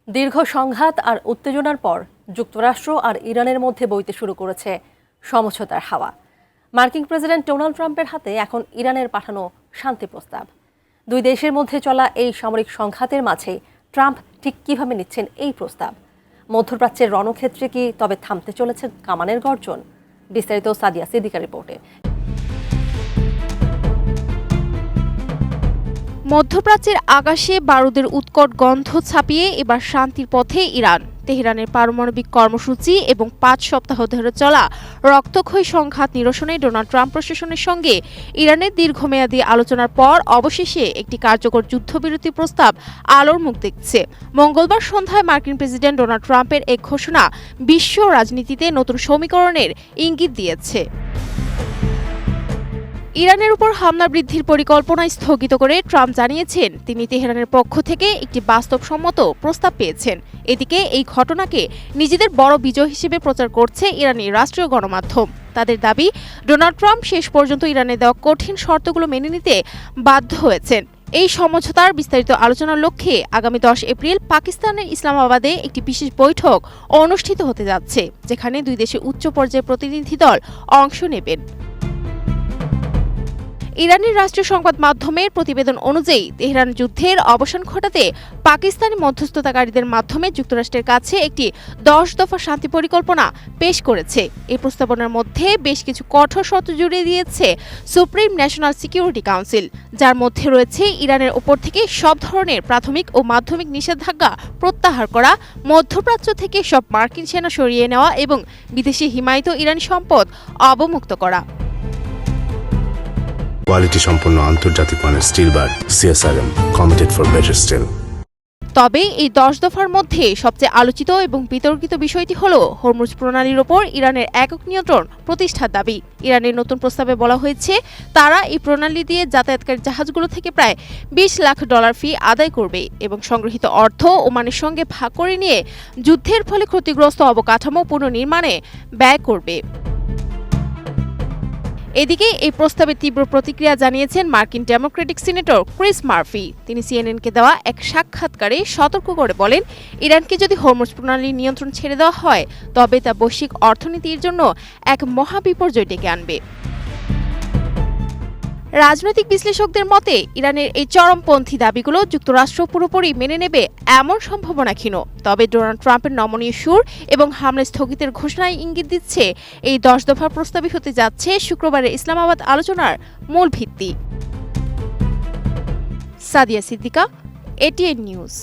দীর্ঘ সংঘাত আর উত্তেজনার পর যুক্তরাষ্ট্র আর ইরানের মধ্যে বইতে শুরু করেছে সমঝোতার হাওয়া। মার্কিন প্রেসিডেন্ট ডোনাল্ড ট্রাম্পের হাতে এখন ইরানের পাঠানো শান্তি প্রস্তাব। দুই দেশের মধ্যে চলা এই সামরিক সংঘাতের মাঝে ট্রাম্প ঠিক কিভাবে নিচ্ছেন এই প্রস্তাব? মধ্যপ্রাচ্যের রণক্ষেত্রে কি তবে থামতে চলেছে কামানের গর্জন? বিস্তারিত সাদিয়া সিদ্দিকার রিপোর্টে। মধ্যপ্রাচ্যের আকাশে বারুদের উৎকট গন্ধ ছাপিয়ে এবার শান্তির পথে ইরান। তেহরানের পারমাণবিক কর্মসূচি এবং 5 সপ্তাহ ধরে চলা রক্তক্ষয়ী সংঘাত নিরসনে ডোনাল্ড ট্রাম্প প্রশাসনের সঙ্গে ইরানের দীর্ঘমেয়াদী আলোচনার পর অবশেষে একটি কার্যকর যুদ্ধবিরতি প্রস্তাব আলোর মুখ দেখছে। মঙ্গলবার সন্ধ্যায় মার্কিন প্রেসিডেন্ট ডোনাল্ড ট্রাম্পের এক ঘোষণা বিশ্ব রাজনীতিতে নতুন সমীকরণের ইঙ্গিত দিয়েছে। ইরানের উপর হামলা বৃদ্ধির পরিকল্পনা স্থগিত করে ট্রাম্প জানিয়েছেন তিনি তেহরানের পক্ষ থেকে একটি বাস্তবসম্মত প্রস্তাব পেয়েছেন। এদিকে এই ঘটনাকে নিজেদের বড় বিজয় হিসেবে প্রচার করছে ইরানি রাষ্ট্রীয় গণমাধ্যম। তাদের দাবি, ডোনাল্ড ট্রাম্প শেষ পর্যন্ত ইরানে দেওয়া কঠিন শর্তগুলো মেনে নিতে বাধ্য হয়েছেন। এই সমঝোতার বিস্তারিত আলোচনার লক্ষ্যে আগামী 10 এপ্রিল পাকিস্তানের ইসলামাবাদে একটি বিশেষ বৈঠক অনুষ্ঠিত হতে যাচ্ছে, যেখানে দুই দেশের উচ্চ পর্যায়ের প্রতিনিধি দল অংশ নেবেন। ইরানের রাষ্ট্রীয় সংবাদ মাধ্যমের প্রতিবেদন অনুযায়ী তেহরান যুদ্ধের অবসান ঘটাতে পাকিস্তানি মধ্যস্থতাকারীদের মাধ্যমে যুক্তরাষ্ট্রের কাছে একটি 10 দফা শান্তি পরিকল্পনা পেশ করেছে। এই প্রস্তাবনার মধ্যে বেশ কিছু কঠোর শর্ত জুড়ে দিয়েছে সুপ্রিম ন্যাশনাল সিকিউরিটি কাউন্সিল, যার মধ্যে রয়েছে ইরানের ওপর থেকে সব ধরনের প্রাথমিক ও মাধ্যমিক নিষেধাজ্ঞা প্রত্যাহার করা, মধ্যপ্রাচ্য থেকে সব মার্কিন সেনা সরিয়ে নেওয়া এবং বিদেশি হিমায়িত ইরানি সম্পদ অবমুক্ত করা। কোয়ালিটি সম্পন্ন আন্তর্জাতিক মানের still bar CSRM, committed for better still. তবে এই 10 দফার মধ্যে সবচেয়ে আলোচিত এবং বিতর্কিত বিষয়টি হলো হরমুজ প্রণালীর ওপর ইরানের একক নিয়ন্ত্রণ প্রতিষ্ঠার দাবি। ইরানের নতুন প্রস্তাবে বলা হয়েছে তারা এই প্রণালী দিয়ে যাতায়াতকারী জাহাজগুলো থেকে প্রায় $20 লাখ ফি আদায় করবে এবং সংগৃহীত অর্থ ওমানের সঙ্গে ভাগ করে নিয়ে যুদ্ধের ফলে ক্ষতিগ্রস্ত অবকাঠামো পুনর্নির্মাণে ব্যয় করবে। এদিকে এই প্রস্তাবে তীব্র প্রতিক্রিয়া জানিয়েছেন মার্কিন ডেমোক্রেটিক সিনেটর ক্রিস মার্ফি। তিনি সিএনএনকে দেওয়া এক সাক্ষাৎকারে সতর্ক করে বলেন, ইরানকে যদি হরমুজ প্রণালীর নিয়ন্ত্রণ ছেড়ে দেওয়া হয় তবে তা বৈশ্বিক অর্থনীতির জন্য এক মহা বিপর্যয় ডেকে আনবে। রাজনৈতিক বিশ্লেষকদের মতে ইরানের এই চরমপন্থী দাবিগুলো যুক্তরাষ্ট্র পুরোপুরি মেনে নেবে এমন সম্ভাবনা ক্ষীণ। তবে ডোনাল্ড ট্রাম্পের নমনীয় সুর এবং হামলা স্থগিতের ঘোষণায় ইঙ্গিত দিচ্ছে এই 10 দফার প্রস্তাবই হতে যাচ্ছে শুক্রবারের ইসলামাবাদ আলোচনার মূল ভিত্তি। Sadia Siddika, ATN news.